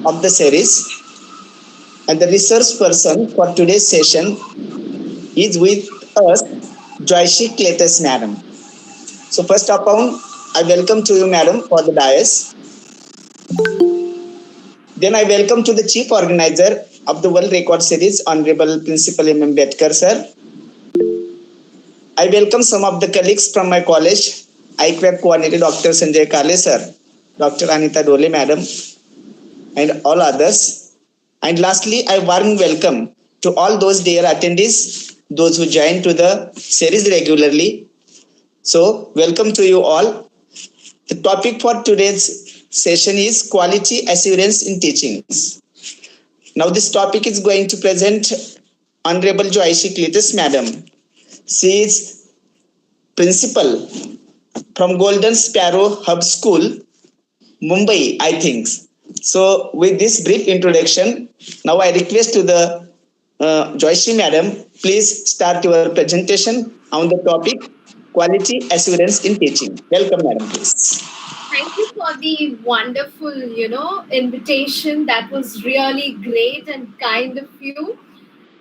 of the series, and the resource person for today's session is with us, Joyce Cleatus, madam. So first of all, I welcome to you, madam, for the dais. Then I welcome to the chief organizer of the World Record Series, Honorable Principal M. Ambedkar, sir. I welcome some of the colleagues from my college, IQAP coordinator Dr. Sanjay Kale, sir, Dr. Anita Dole, madam, and all others. And lastly, I warm welcome to all those dear attendees, those who join to the series regularly. So, welcome to you all. The topic for today's session is quality assurance in teachings. Now, this topic is going to present Honorable Joyce Cleatus, madam. She is principal from Golden Sparrow Hub School, Mumbai, I think. So, with this brief introduction, now I request to the Joyce madam, please start your presentation on the topic quality assurance in teaching. Welcome, madam, please. Thank you for the wonderful, invitation. That was really great and kind of you.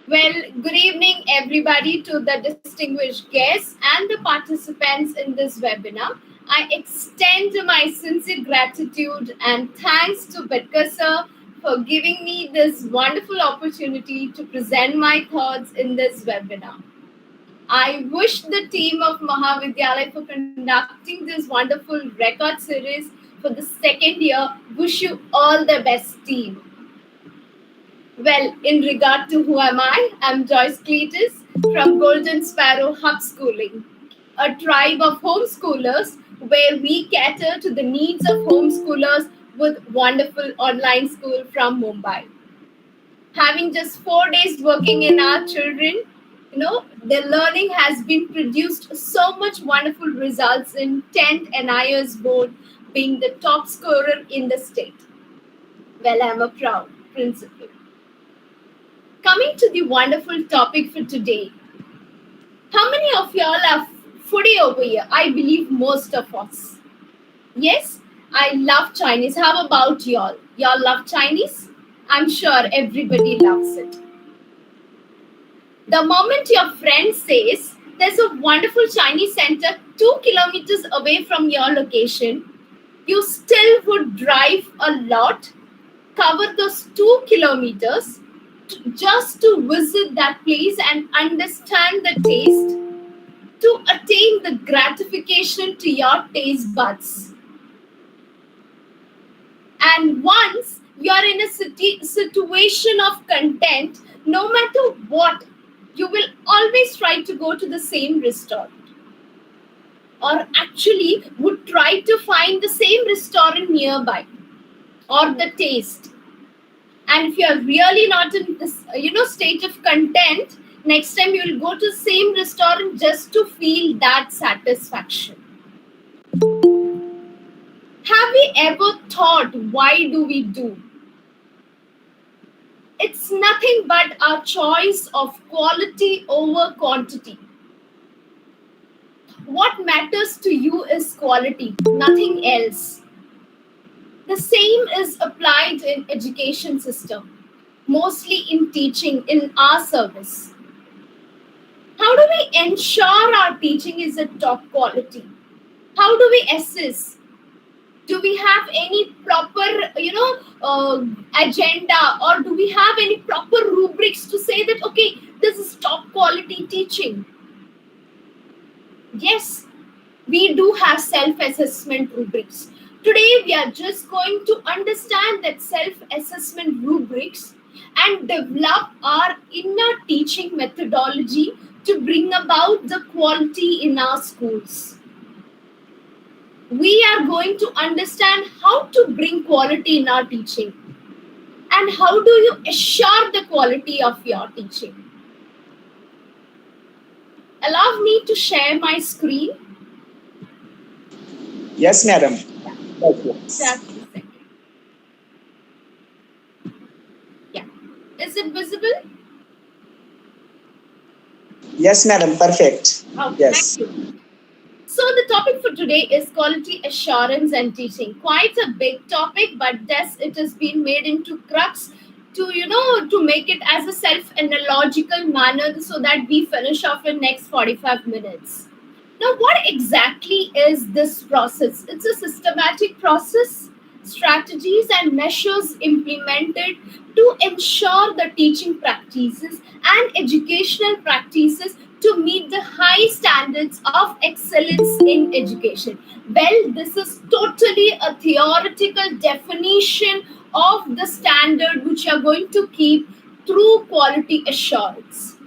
Well, good evening, everybody, to the distinguished guests and the participants in this webinar. I extend my sincere gratitude and thanks to Ambedkar sir for giving me this wonderful opportunity to present my thoughts in this webinar. I wish the team of Mahavidyalaya for conducting this wonderful record series for the second year. Wish you all the best, team. Well, in regard to who am I? I'm Joyce Cleatus from Golden Sparrow Hub Schooling, a tribe of homeschoolers where we cater to the needs of homeschoolers with wonderful online school from Mumbai. Having just 4 days working in our children, the learning has been produced so much wonderful results in 10th NIS board being the top scorer in the state. Well, I'm a proud principal. Coming to the wonderful topic for today. How many of y'all are foodie over here? I believe most of us. Yes, I love Chinese. How about y'all? Y'all love Chinese? I'm sure everybody loves it. The moment your friend says there's a wonderful Chinese center 2 kilometers away from your location, you still would drive a lot, cover those 2 kilometers just to visit that place and understand the taste, to attain the gratification to your taste buds. And once you are in a situation of content, no matter what, you will always try to go to the same restaurant, or actually would try to find the same restaurant nearby, or the taste. And if you are really not in this state of content, next time you will go to the same restaurant just to feel that satisfaction. Have we ever thought, why do we do? It's nothing but our choice of quality over quantity. What matters to you is quality, nothing else. The same is applied in education system, mostly in teaching, in our service. How do we ensure our teaching is at top quality? How do we assess? Do we have any proper, agenda, or do we have any proper rubrics to say that, okay, this is top quality teaching? Yes, we do have self-assessment rubrics. Today, we are just going to understand that self-assessment rubrics and develop our inner teaching methodology to bring about the quality in our schools. We are going to understand how to bring quality in our teaching and how do you assure the quality of your teaching. Allow me to share my screen. Yes, madam. Just a second. Yeah. Is it visible? Yes, madam. Perfect. Oh, yes. Thank you. So the topic for today is quality assurance and teaching. Quite a big topic, but thus it has been made into crux to to make it as a self analogical manner so that we finish off in next 45 minutes. Now, what exactly is this process? It's a systematic process, strategies, and measures implemented to ensure the teaching practices and educational practices to meet the high standards of excellence in education. Well, this is totally a theoretical definition of the standard which you are going to keep through quality assurance.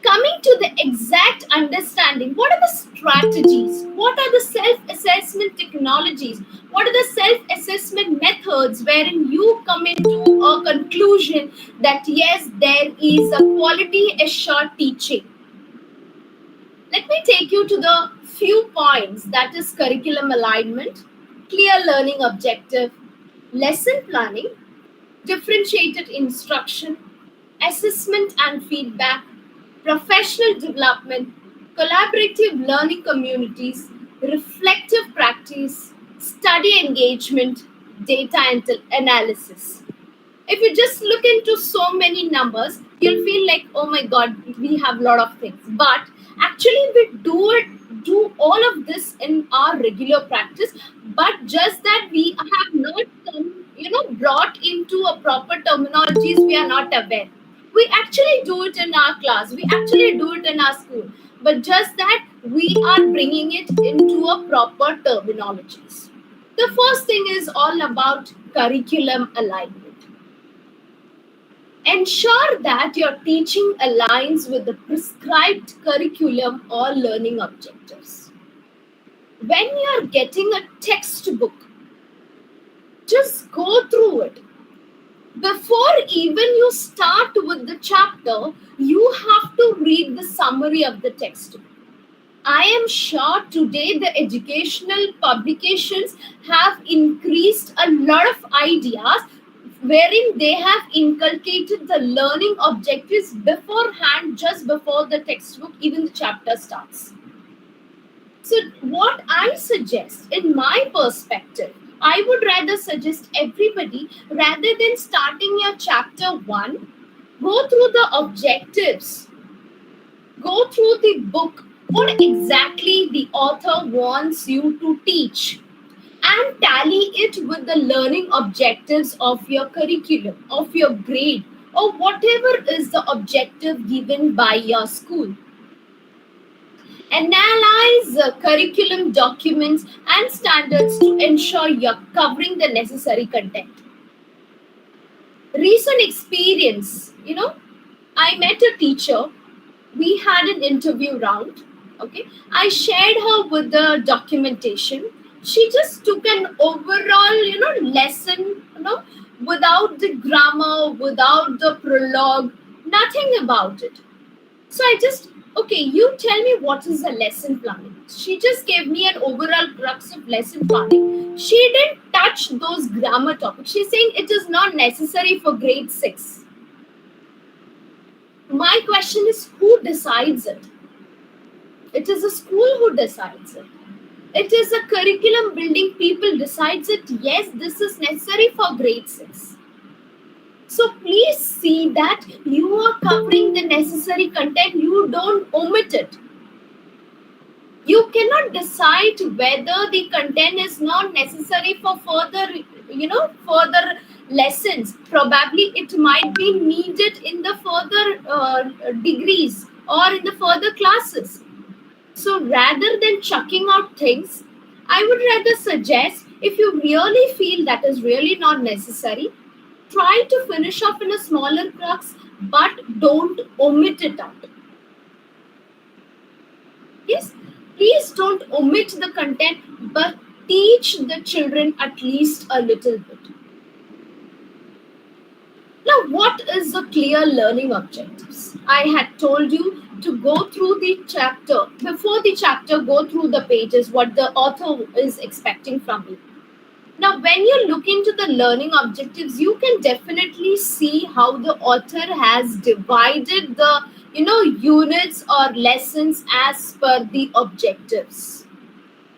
Coming to the exact understanding, what are the strategies? What are the self assessment technologies? What are the self assessment methods wherein you come into a conclusion that yes, there is a quality assured teaching? Let me take you to the few points, that is curriculum alignment, clear learning objective, lesson planning, differentiated instruction, assessment and feedback, professional development, collaborative learning communities, reflective practice, study engagement, data analysis. If you just look into so many numbers, you'll feel like, oh my god, we have a lot of things. But actually, we do all of this in our regular practice, but just that we have not brought into a proper terminologies, we are not aware. We actually do it in our class, we actually do it in our school, but just that we are bringing it into a proper terminologies. The first thing is all about curriculum alignment. Ensure that your teaching aligns with the prescribed curriculum or learning objectives. When you are getting a textbook, just go through it. Before even you start with the chapter, you have to read the summary of the textbook. I am sure today the educational publications have increased a lot of ideas wherein they have inculcated the learning objectives beforehand, just before the textbook, even the chapter starts. So, what I suggest, in my perspective, I would rather suggest everybody, rather than starting your chapter 1, go through the objectives, go through the book, what exactly the author wants you to teach, and tally it with the learning objectives of your curriculum, of your grade, or whatever is the objective given by your school. Analyze the curriculum documents and standards to ensure you're covering the necessary content. Recent experience, I met a teacher, we had an interview round. Okay, I shared her with the documentation. She just took an overall lesson, without the grammar, without the prologue, nothing about it. So I just, okay, you tell me what is a lesson planning. She just gave me an overall crux of lesson planning. She didn't touch those grammar topics. She's saying it is not necessary for grade 6. My question is, who decides it? It is a school who decides it. It is a curriculum building people decides it. Yes, this is necessary for grade 6. So please see that you are covering the necessary content. You don't omit it. You cannot decide whether the content is not necessary for further lessons. Probably it might be needed in the further degrees or in the further classes. So rather than chucking out things, I would rather suggest, if you really feel that is really not necessary, try to finish off in a smaller crux, but don't omit it out. Yes, please don't omit the content, but teach the children at least a little bit. Now, what is the clear learning objectives? I had told you to go through the chapter. Before the chapter, go through the pages, what the author is expecting from you. Now, when you look into the learning objectives, you can definitely see how the author has divided the units or lessons as per the objectives.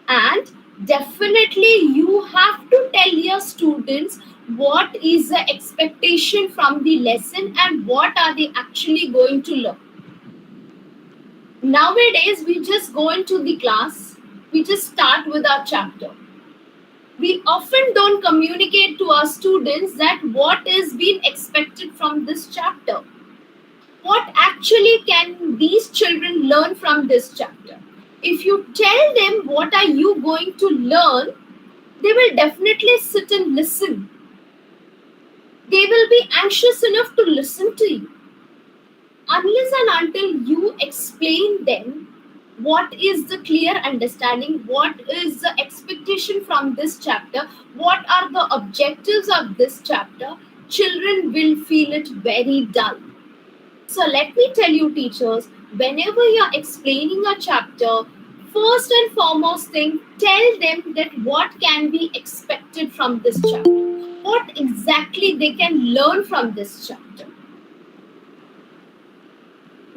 And definitely you have to tell your students what is the expectation from the lesson and what are they actually going to learn. Nowadays we just go into the class, we just start with our chapter. We often don't communicate to our students that what is being expected from this chapter. What actually can these children learn from this chapter? If you tell them what are you going to learn, they will definitely sit and listen. They will be anxious enough to listen to you. Unless and until you explain them what is the clear understanding, what is the expectation from this chapter, what are the objectives of this chapter, children will feel it very dull. So let me tell you, teachers, whenever you're explaining a chapter, first and foremost thing, tell them that what can be expected from this chapter, what exactly they can learn from this chapter.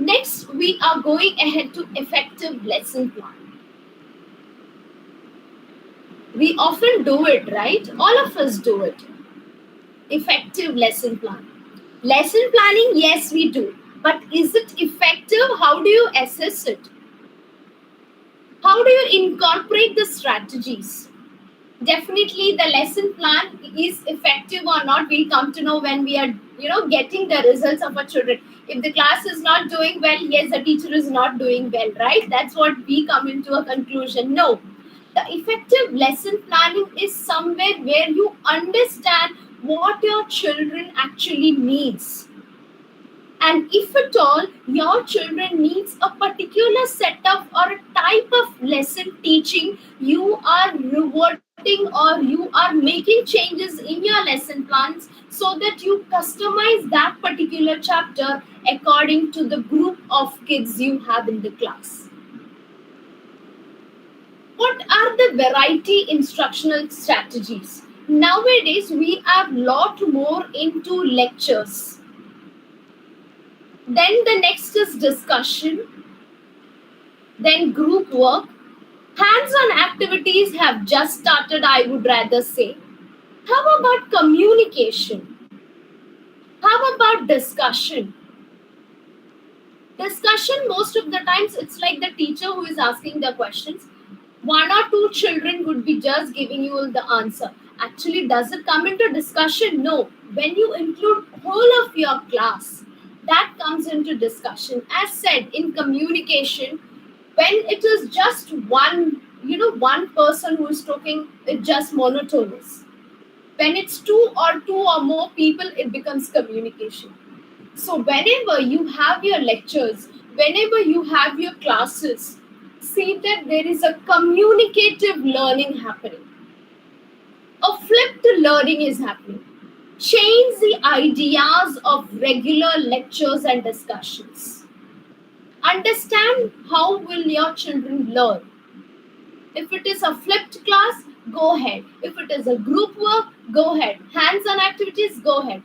Next, we are going ahead to effective lesson plan. We often do it, right? All of us do it. Effective lesson plan. Lesson planning, yes, we do. But is it effective? How do you assess it? How do you incorporate the strategies? Definitely the lesson plan is effective or not, we'll come to know when we are, getting the results of our children. If the class is not doing well, yes, the teacher is not doing well, right? That's what we come into a conclusion. No. The effective lesson planning is somewhere where you understand what your children actually needs, and if at all your children needs a particular setup or a type of lesson teaching, you are rewarding or you are making changes in your lesson plans so that you customize that particular chapter according to the group of kids you have in the class. What are the variety instructional strategies? Nowadays we are lot more into lectures. Then the next is discussion, then group work. Hands-on activities have just started, I would rather say. How about communication? How about discussion? Discussion, most of the times, it's like the teacher who is asking the questions. One or two children would be just giving you the answer. Actually, does it come into discussion? No. When you include whole of your class, that comes into discussion. As said, in communication, when it is just one person who is talking, it just monotonous. When it's two or more people, it becomes communication. So whenever you have your lectures, whenever you have your classes, see that there is a communicative learning happening. A flipped learning is happening. Change the ideas of regular lectures and discussions. Understand how will your children learn. If it is a flipped class, go ahead. If it is a group work, go ahead. Hands-on activities, go ahead.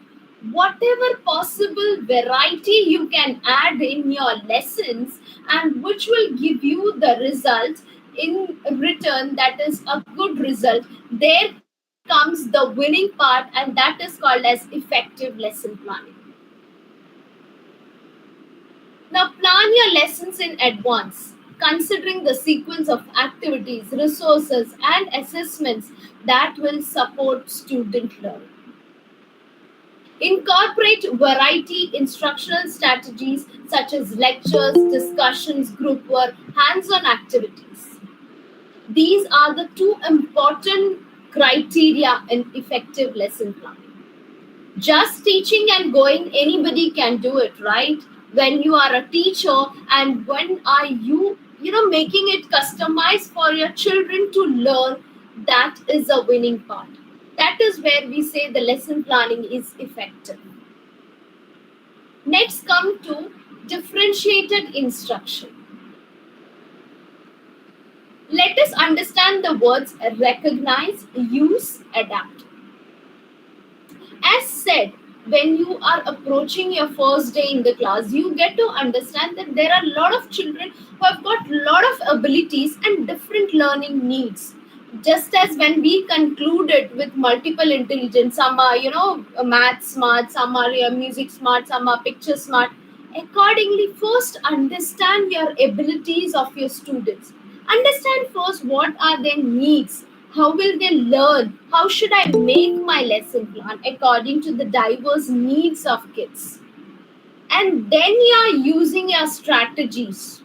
Whatever possible variety you can add in your lessons and which will give you the result in return, that is a good result, there comes the winning part, and that is called as effective lesson planning. Now plan your lessons in advance, considering the sequence of activities, resources, and assessments that will support student learning. Incorporate variety instructional strategies such as lectures, discussions, group work, hands-on activities. These are the two important criteria in effective lesson planning. Just teaching and going, anybody can do it, right? When you are a teacher and when are you making it customized for your children to learn, that is a winning part. That is where we say the lesson planning is effective. Next, come to differentiated instruction. Let us understand the words recognize, use, adapt. As said, when you are approaching your first day in the class, you get to understand that there are a lot of children who have got a lot of abilities and different learning needs. Just as when we concluded with multiple intelligence, some are, math smart, some are music smart, some are picture smart. Accordingly, first understand your abilities of your students. Understand first what are their needs, how will they learn, how should I make my lesson plan according to the diverse needs of kids. And then you are using your strategies.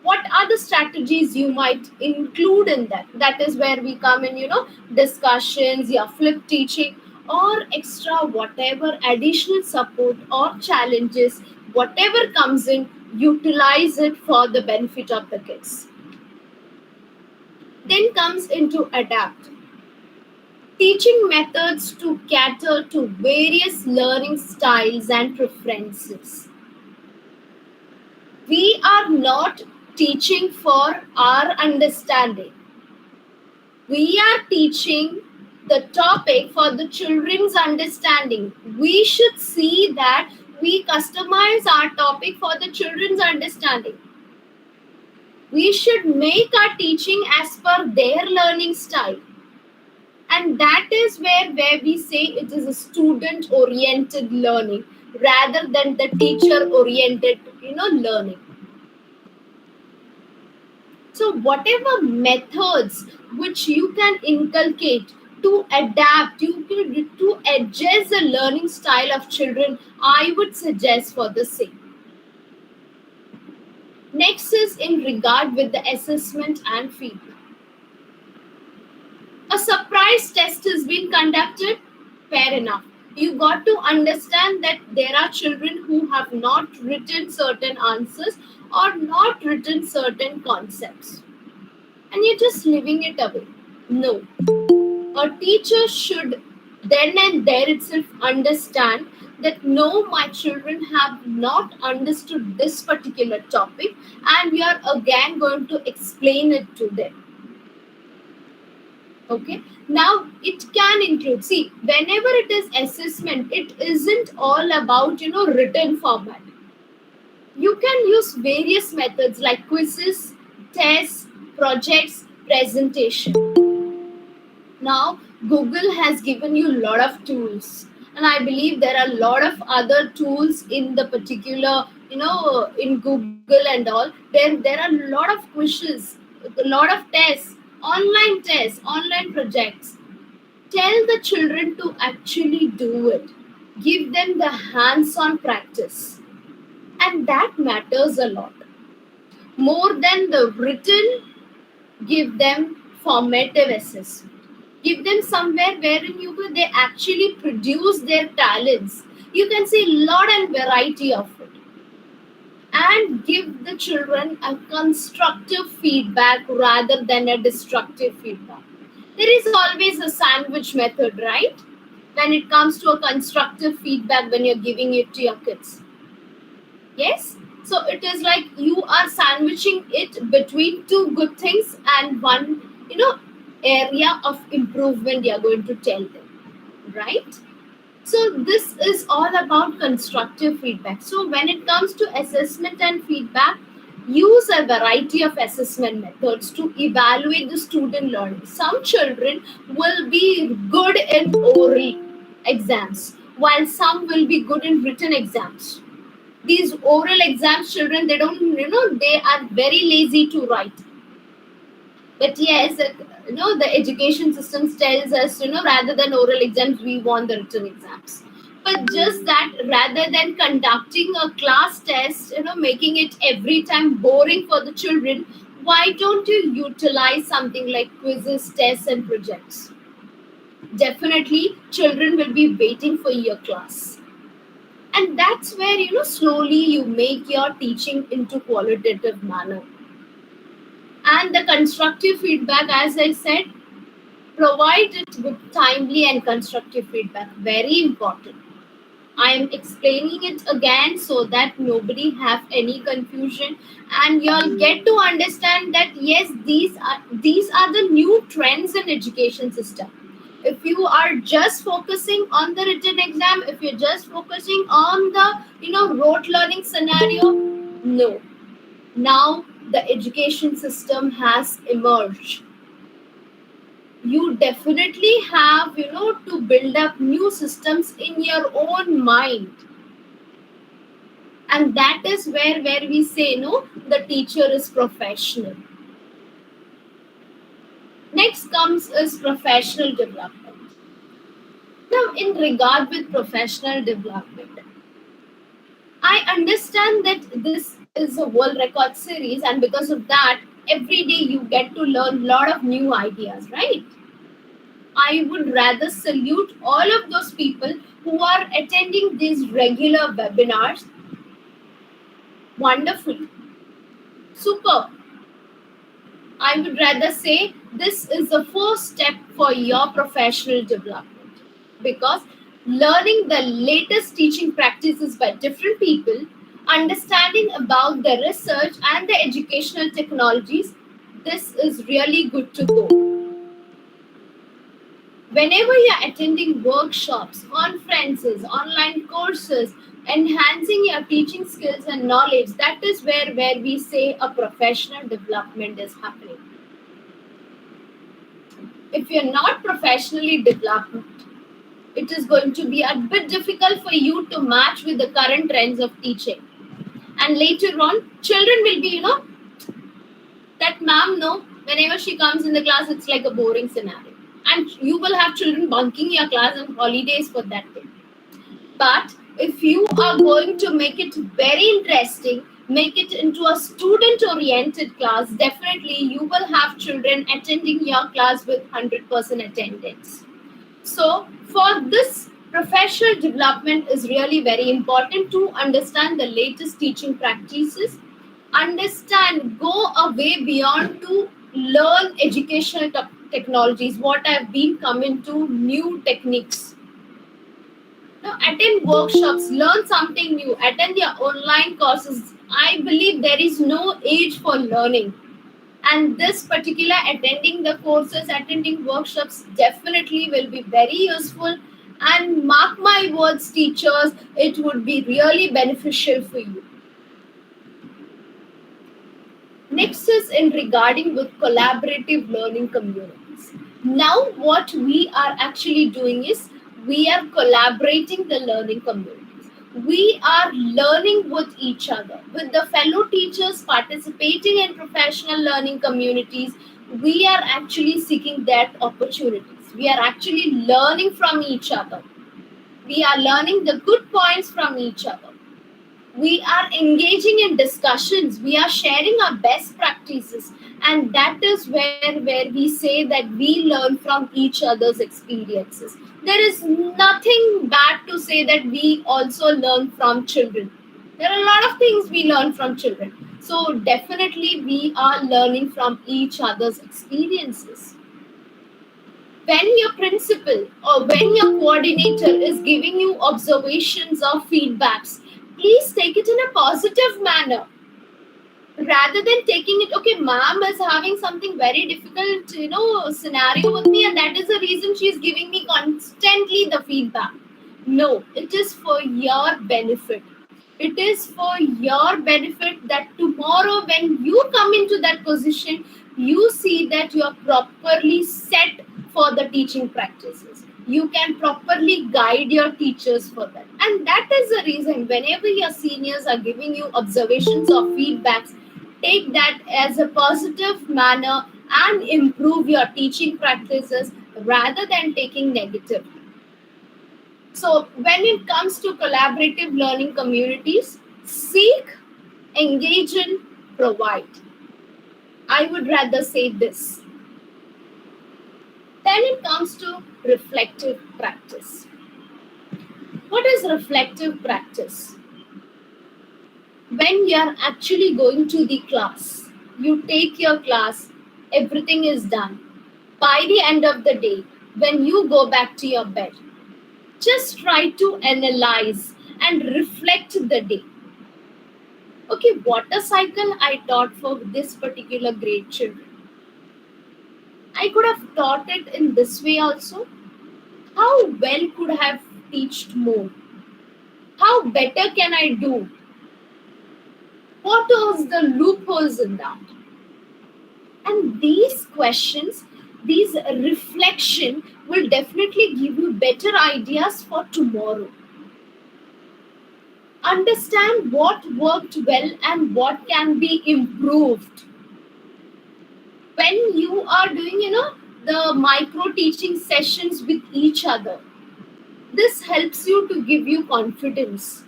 What are the strategies you might include in that? That is where we come in, discussions, your flip teaching, or extra whatever additional support or challenges, whatever comes in, utilize it for the benefit of the kids. Then comes into adapt. Teaching methods to cater to various learning styles and preferences. We are not teaching for our understanding. We are teaching the topic for the children's understanding. We should see that we customize our topic for the children's understanding. We should make our teaching as per their learning style. And that is where we say it is a student oriented learning rather than the teacher oriented learning. So whatever methods which you can inculcate to adapt, to adjust the learning style of children, I would suggest for the same. Next is in regard with the assessment and feedback. A surprise test has been conducted. Fair enough. You got to understand that there are children who have not written certain answers or not written certain concepts, and you're just leaving it away. No. A teacher should then and there itself understand that no, my children have not understood this particular topic, and we are again going to explain it to them. Okay, now it can include, see, whenever it is assessment, it isn't all about written format. You can use various methods like quizzes, tests, projects, presentation. Now Google has given you a lot of tools, and I believe there are a lot of other tools in the particular, in Google and all. There are a lot of quizzes, a lot of tests, online projects. Tell the children to actually do it. Give them the hands-on practice, and that matters a lot. More than the written, give them formative assessment. Give them somewhere wherein they actually produce their talents. You can see lot and variety of it. And give the children a constructive feedback rather than a destructive feedback. There is always a sandwich method, right? When it comes to a constructive feedback when you're giving it to your kids. Yes? So it is like you are sandwiching it between two good things and one, area of improvement you're going to tell them. Right? So this is all about constructive feedback. So when it comes to assessment and feedback, use a variety of assessment methods to evaluate the student learning. Some children will be good in oral exams, while some will be good in written exams. These oral exams, children, they don't, they are very lazy to write. But yes, the education system tells us, rather than oral exams, we want the written exams. But just that, rather than conducting a class test, making it every time boring for the children, why don't you utilize something like quizzes, tests, and projects? Definitely, children will be waiting for your class. And that's where, slowly you make your teaching into qualitative manner. And the constructive feedback, as I said, provide it with timely and constructive feedback. Very important. I am explaining it again so that nobody have any confusion, and you'll get to understand that yes, these are the new trends in education system. If you are just focusing on the written exam, if you're just focusing on the rote learning scenario, no. Now the education system has emerged. You definitely have to build up new systems in your own mind, and that is where we say no, the teacher is professional. Next comes is professional development. Now, in regard with professional development, I understand that this is a world record series, and because of that, every day you get to learn a lot of new ideas, right? I would rather salute all of those people who are attending these regular webinars. Wonderful, super. I would rather say this is the first step for your professional development, because learning the latest teaching practices by different people, understanding about the research and the educational technologies, this is really good to go. Whenever you're attending workshops, conferences, online courses, enhancing your teaching skills and knowledge, that is where we say a professional development is happening. If you're not professionally developed, it is going to be a bit difficult for you to match with the current trends of teaching. And later on, children will be, that ma'am, no, whenever she comes in the class, it's like a boring scenario. And you will have children bunking your class on holidays for that day. But if you are going to make it very interesting, make it into a student oriented class, definitely you will have children attending your class with 100% attendance. So, for this, professional development is really very important to understand the latest teaching practices, understand, go away beyond to learn educational technologies, what have been coming to new techniques. Now, attend workshops, learn something new, attend your online courses. I believe there is no age for learning. And this particular attending the courses, attending workshops definitely will be very useful. And mark my words, teachers, it would be really beneficial for you. Next is in regarding with collaborative learning communities. Now what we are actually doing is we are collaborating the learning communities. We are learning with each other, with the fellow teachers participating in professional learning communities. We are actually seeking that opportunities. We are actually learning from each other. We are learning the good points from each other. We are engaging in discussions, we are sharing our best practices, and that is where we say that we learn from each other's experiences. There is nothing bad to say that we also learn from children. There are a lot of things we learn from children, so definitely we are learning from each other's experiences. When your principal or when your coordinator is giving you observations or feedbacks, please take it in a positive manner rather than taking it, okay, ma'am is having something very difficult scenario with me, and that is the reason she is giving me constantly the feedback. No, it is for your benefit. It is for your benefit that tomorrow when you come into that position, you see that you are properly set for the teaching practices. You can properly guide your teachers for that. And that is the reason whenever your seniors are giving you observations or feedbacks, take that as a positive manner and improve your teaching practices rather than taking negative. So, when it comes to collaborative learning communities, seek, engage in, provide. I would rather say this. Then it comes to reflective practice. What is reflective practice? When you are actually going to the class, you take your class, everything is done. By the end of the day, when you go back to your bed, just try to analyze and reflect the day. Okay, what a cycle I taught for this particular grade children. I could have taught it in this way also. How well could I have teached more? How better can I do? What was the loopholes in that? And these questions, these reflection will definitely give you better ideas for tomorrow. Understand what worked well and what can be improved. When you are doing, the micro teaching sessions with each other, this helps you to give you confidence,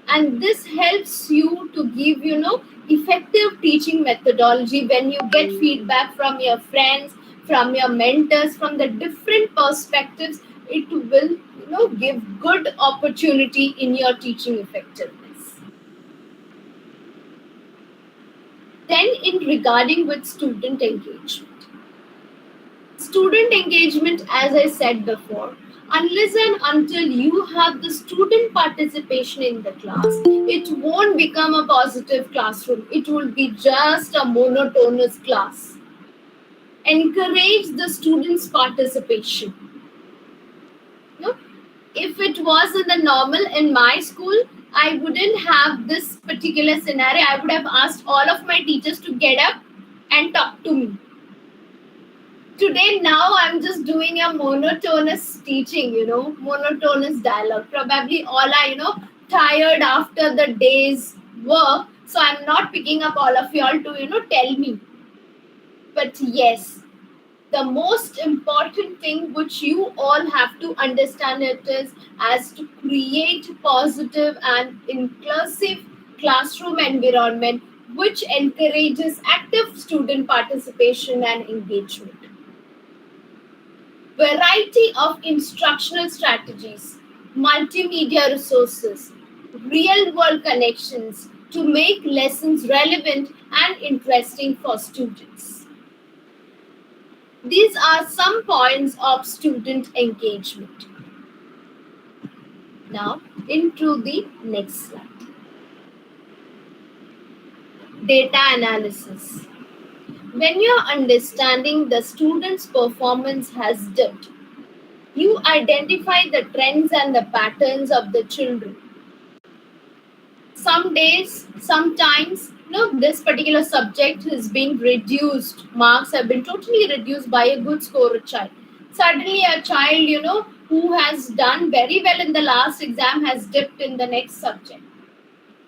and this helps you to give, effective teaching methodology. When you get feedback from your friends, from your mentors, from the different perspectives, it will, give good opportunity in your teaching effectiveness. Then, in regarding with student engagement, as I said before, unless and until you have the student participation in the class, it won't become a positive classroom. It will be just a monotonous class. Encourage the students participation. You know, if it was in the normal in my school, I wouldn't have this particular scenario. I would have asked all of my teachers to get up and talk to me. Today, now I'm just doing a monotonous teaching, monotonous dialogue. Probably all are, tired after the day's work. So I'm not picking up all of y'all to, tell me. But yes, the most important thing which you all have to understand it is as to create positive and inclusive classroom environment which encourages active student participation and engagement. Variety of instructional strategies, multimedia resources, real world connections to make lessons relevant and interesting for students. These are some points of student engagement. Now, into the next slide. Data analysis. When you're understanding the student's performance has dipped, you identify the trends and the patterns of the children. Some days, sometimes, this particular subject has been reduced. Marks have been totally reduced by a good scorer child. Suddenly, a child, who has done very well in the last exam has dipped in the next subject.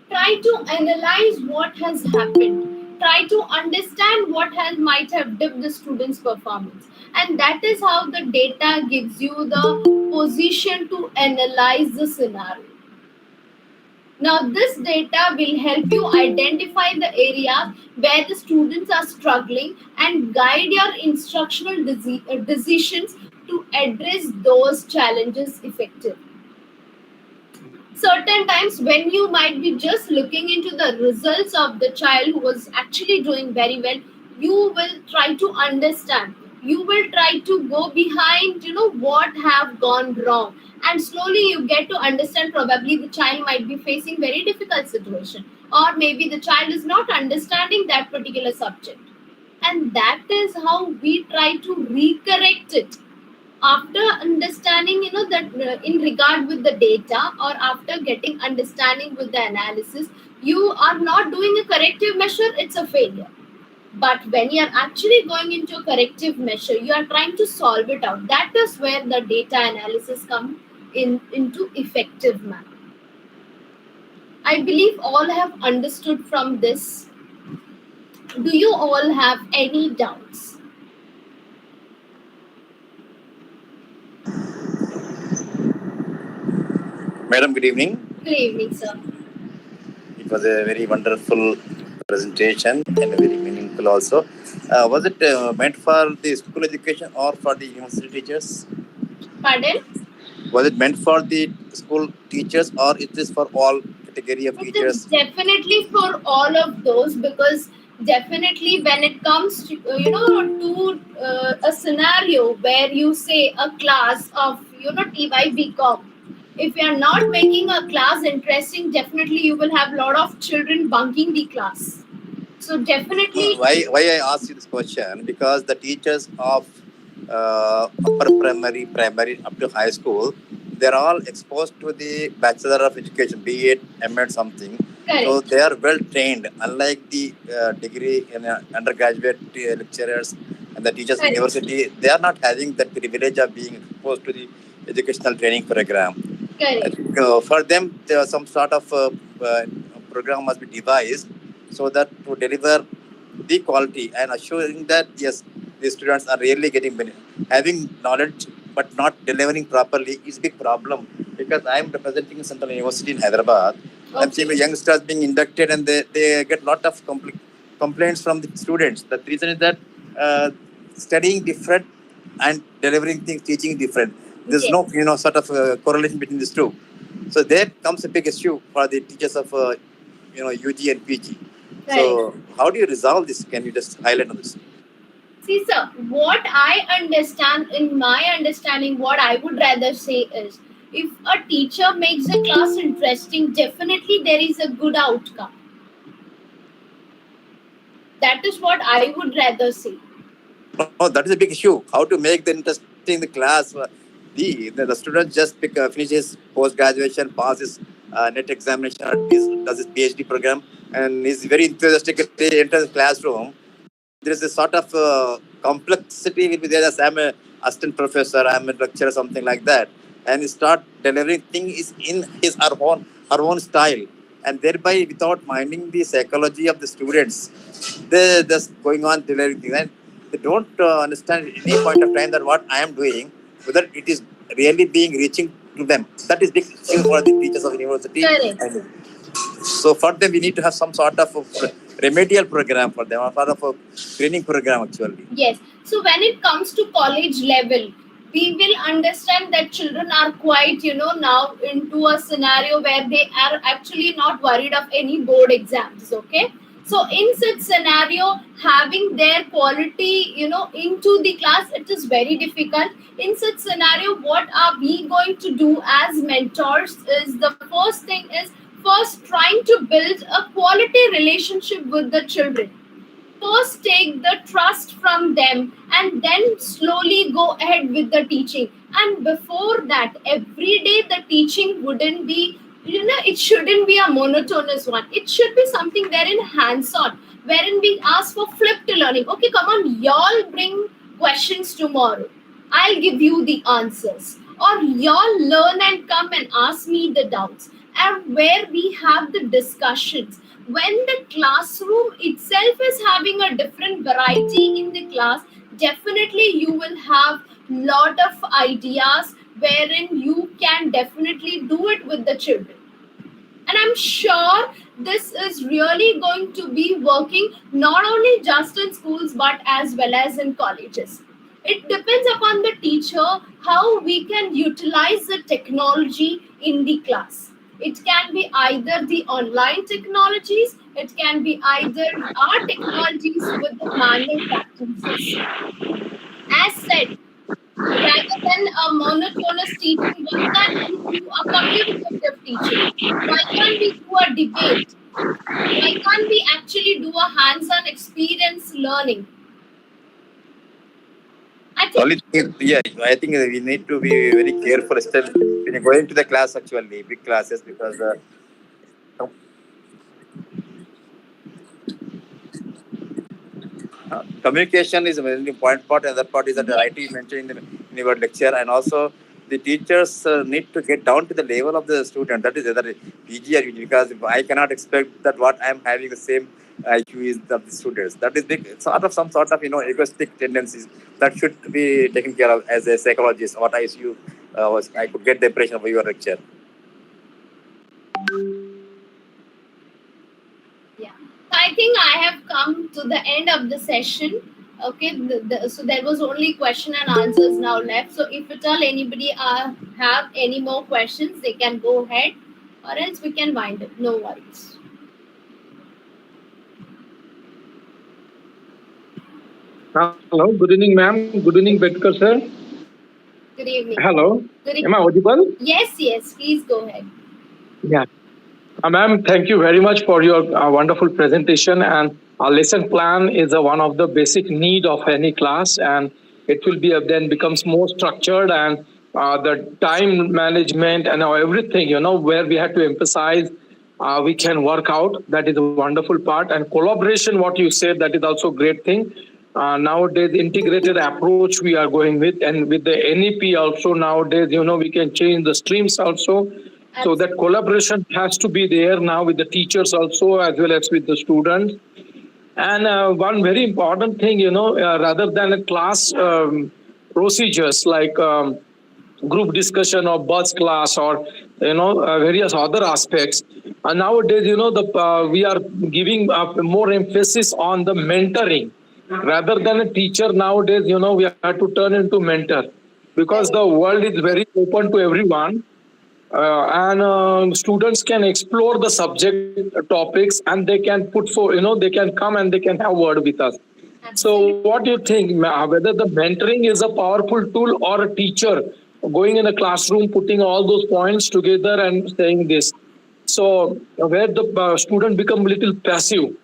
Try to analyze what has happened. Try to understand what might have dipped the student's performance. And that is how the data gives you the position to analyze the scenario. Now, this data will help you identify the areas where the students are struggling and guide your instructional decisions to address those challenges effectively. Certain times when you might be just looking into the results of the child who was actually doing very well, you will try to understand. You will try to go behind, what have gone wrong, and slowly you get to understand. Probably the child might be facing very difficult situation, or maybe the child is not understanding that particular subject, and that is how we try to recorrect it after understanding, that in regard with the data, or after getting understanding with the analysis. You are not doing a corrective measure, it's a failure. But when you are actually going into a corrective measure, you are trying to solve it out. That is where the data analysis come into effective manner. I believe all have understood from this. Do you all have any doubts? Madam, good evening. Good evening, sir. It was a very wonderful presentation and very meaningful also. Was it meant for the school education or for the university teachers? Pardon? Was it meant for the school teachers or it is for all category of It teachers? is definitely for all of those, because definitely when it comes to, a scenario where you say a class of, TYBCom, if you are not making a class interesting, definitely you will have a lot of children bunking the class. So definitely, Why I ask you this question? Because the teachers of upper primary, primary up to high school, they're all exposed to the Bachelor of Education, be it M.Ed something. So Correct. they are well trained, unlike the degree in undergraduate lecturers and the teachers in Correct. university. They are not having that privilege of being exposed to the educational training program. I Correct. think for them, some sort of program must be devised so that to deliver the quality and assuring that yes, the students are really getting having knowledge but not delivering properly is a big problem because I am representing Central University in Hyderabad. I'm seeing the Okay. youngsters being inducted and they get lot of complaints from the students. The reason is that studying different and delivering things, teaching different. There's Yes. no sort of correlation between these two. So there comes a big issue for the teachers of UG and PG. Correct. So how do you resolve this? Can you just highlight on this? See, sir, what I understand, in my understanding, what I would rather say is if a teacher makes a class interesting, definitely there is a good outcome. That is what I would rather say. No, that is a big issue. How to make the interesting the class? The student just finish his post graduation, pass his net examination, does his PhD program, and is very enthusiastically enters the classroom. There is a sort of complexity will be there as I'm a assistant professor, I'm a lecturer, something like that, and he start delivering things in his her own style, and thereby without minding the psychology of the students, they just going on delivering things, and they don't understand at any point of time that what I am doing, whether it is really being reaching to them. That is big issue for the teachers of the university. Correct. And so for them, we need to have some sort of remedial program for them, or sort of a training program actually. Yes. So when it comes to college level, we will understand that children are quite, now into a scenario where they are actually not worried of any board exams. Okay. So in such scenario, having their quality, into the class, it is very difficult. In such scenario, what are we going to do as mentors is the first thing is first trying to build a quality relationship with the children. First take the trust from them and then slowly go ahead with the teaching. And before that, every day the teaching wouldn't be, it shouldn't be a monotonous one. It should be something wherein hands on, wherein we ask for flipped learning. Okay, come on, y'all bring questions tomorrow, I'll give you the answers, or y'all learn and come and ask me the doubts, and where we have the discussions. When the classroom itself is having a different variety in the class, definitely you will have lot of ideas wherein you can definitely do it with the children. And I'm sure this is really going to be working not only just in schools but as well as in colleges. It depends upon the teacher how we can utilize the technology in the class. It can be either the online technologies, it can be either our technologies with the manual practices. As said, rather than a monotonous teaching, why can't we do a communicative teaching? Why can't we do a debate? Why can't we actually do a hands-on experience learning? I think Only thing yeah, I think we need to be very careful still when you're going to the class actually, big classes, because communication is a very important part, and that part is that yes, rightly mentioned in your lecture, and also the teachers need to get down to the level of the student. That is whether PG or UG, because if I cannot expect that what I am having the same IQ is of the students. That is big, sort of some sort of egoistic tendencies that should be taken care of as a psychologist. What I see, I could get the impression of your lecture. yeah. So I think I have come to the end of the session. Okay, so there was only question and answers now left. So if at all anybody have any more questions, they can go ahead, or else we can wind it. No worries. Hello, good evening, ma'am. Good evening, Bedkar sir. Good evening. Hello, Good am I evening. audible? Yes, please go ahead. Yeah. Ma'am, thank you very much for your wonderful presentation. And our lesson plan is one of the basic need of any class. And it will be then becomes more structured, and the time management and everything, where we have to emphasize, we can work out. That is a wonderful part. And collaboration, what you said, that is also a great thing. Nowadays, integrated approach we are going with, and with the NEP also nowadays, we can change the streams also. So that collaboration has to be there now with the teachers also, as well as with the students. And one very important thing, rather than a class procedures like group discussion or buzz class or various other aspects. And nowadays, the we are giving more emphasis on the mentoring rather than a teacher. Nowadays, we have to turn into mentor, because the world is very open to everyone, and students can explore the subject topics, and they can put for they can come and they can have word with us. So what do you think, whether the mentoring is a powerful tool or a teacher going in a classroom putting all those points together and saying this? So where the student become little passive,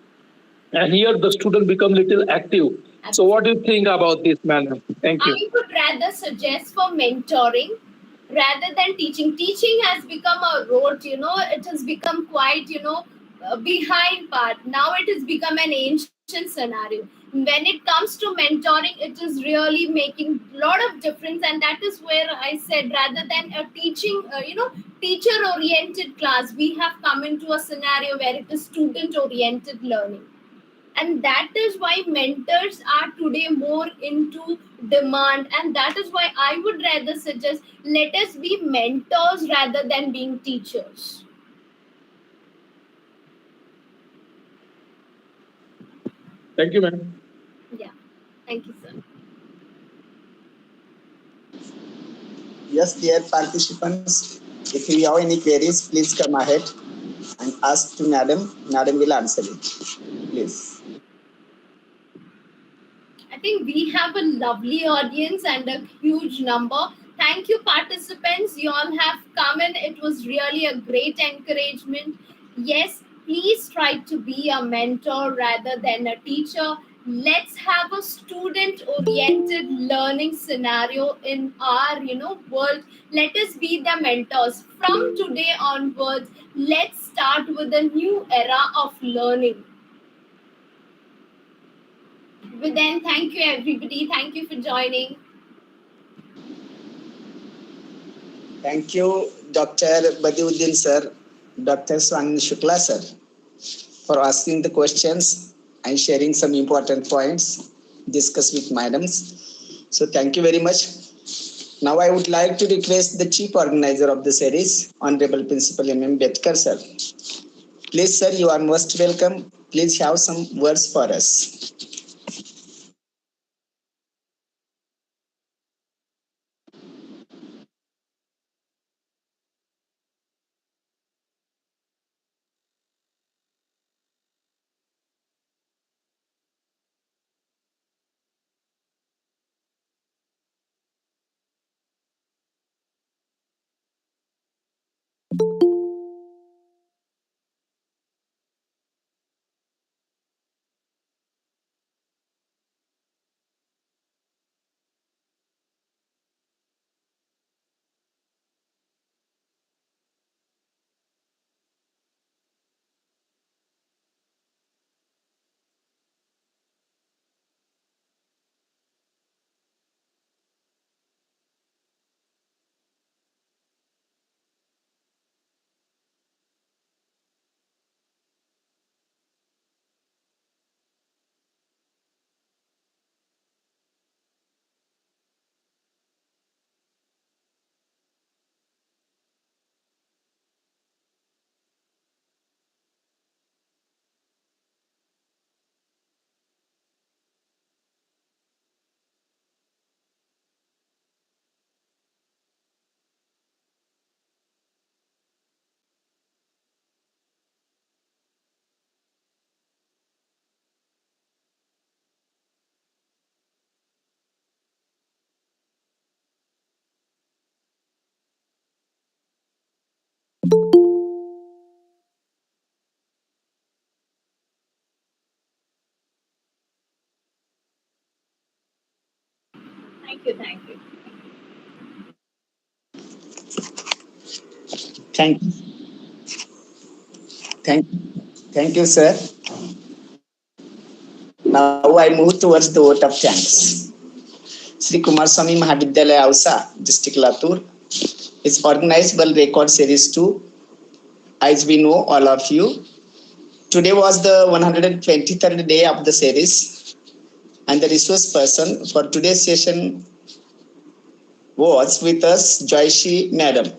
and here the student become little active. So what do you think about this, madam? Thank you. I would rather suggest for mentoring rather than teaching. Teaching has become a rote, it has become quite, behind part. Now it has become an ancient scenario. When it comes to mentoring, it is really making a lot of difference, and that is where I said rather than a teaching, teacher oriented class, we have come into a scenario where it is student oriented learning, and that is why mentors are today more into demand, and that is why I would rather suggest let us be mentors rather than being teachers. Thank you, madam. Yeah, thank you, sir. Yes, dear participants, if you have any queries, please come ahead and ask to Madam. Madam will answer it. Please. I think we have a lovely audience and a huge number. Thank you, participants. You all have come in. It was really a great encouragement. Yes, please try to be a mentor rather than a teacher. Let's have a student-oriented learning scenario in our, world. Let us be the mentors. From today onwards, let's start with a new era of learning. But then, thank you, everybody. Thank you for joining. Thank you, Dr. Badiuddin sir, Dr. Swan Shukla sir, for asking the questions and sharing some important points discussed with madams. So thank you very much. Now I would like to request the chief organizer of the series, Honorable Principal M. Betkar sir. Please sir, you are most welcome. Please have some words for us. you. Thank you. Thank, thank, thank you, sir. Now I move towards the vote of thanks. Shri Kumarswami Mahavidyalaya Ausa, District Latur, is organized World Record Series 2. As we know, all of you, today was the 123rd day of the series, and the resource person for today's session was with us, Joyce Madam.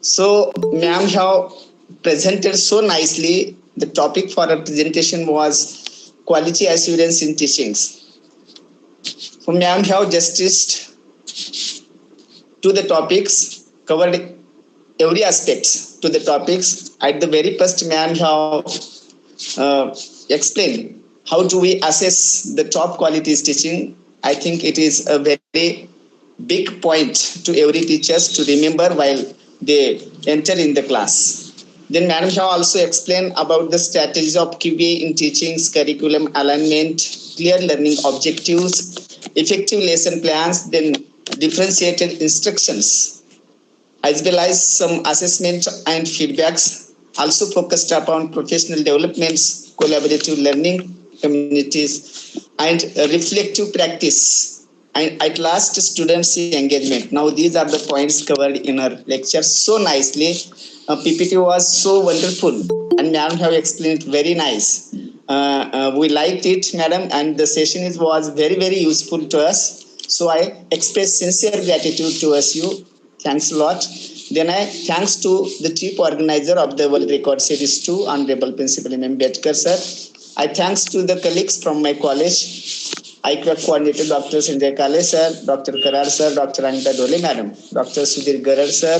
So, ma'am have presented so nicely. The topic for her presentation was quality assurance in teachings. So, ma'am have justice to the topics, covered every aspect to the topics. At the very first, ma'am have explained how do we assess the top quality teaching. I think it is a very big point to every teachers to remember while they enter in the class. Then Madam Shah also explained about the strategies of QA in teachings, curriculum alignment, clear learning objectives, effective lesson plans, then differentiated instructions, as well as some assessment and feedbacks. Also focused upon professional developments, collaborative learning communities, and reflective practice, and at last students engagement. Now these are the points covered in our lecture so nicely. PPT was so wonderful, and madam have explained it very nice. We liked it, madam, and the session was very useful to us. So I express sincere gratitude towards you. Thanks a lot. Then I thanks to the chief organizer of the World Record Series 2, Honorable Principal M. Ambedkar sir. I thanks to the colleagues from my college, IQAC coordinator Dr. Sanjay Kale sir, Dr. Karar sir, Dr. Anita Dole madam, Dr. Sudhir Garar sir,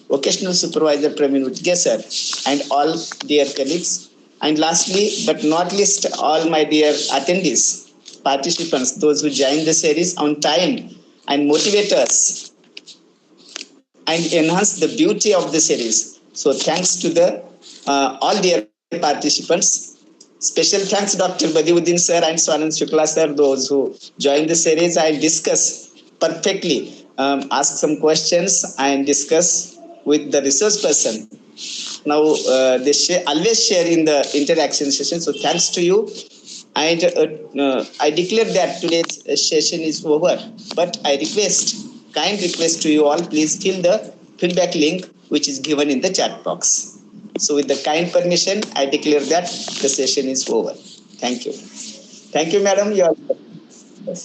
vocational supervisor Praveen Utge sir, and all dear colleagues. And lastly, but not least, all my dear attendees, participants, those who join the series on time and motivate us and enhance the beauty of the series. So thanks to the all dear participants. Special thanks Dr. Badiuddin sir and Swanand Shukla sir, those who joined the series and discuss perfectly, ask some questions and discuss with the resource person. Now they always share in the interaction session. So thanks to you. And I declare that today's session is over. But I kind request to you all, please fill the feedback link which is given in the chat box. So with the kind permission, I declare that the session is over. Thank you. Thank you, madam. You are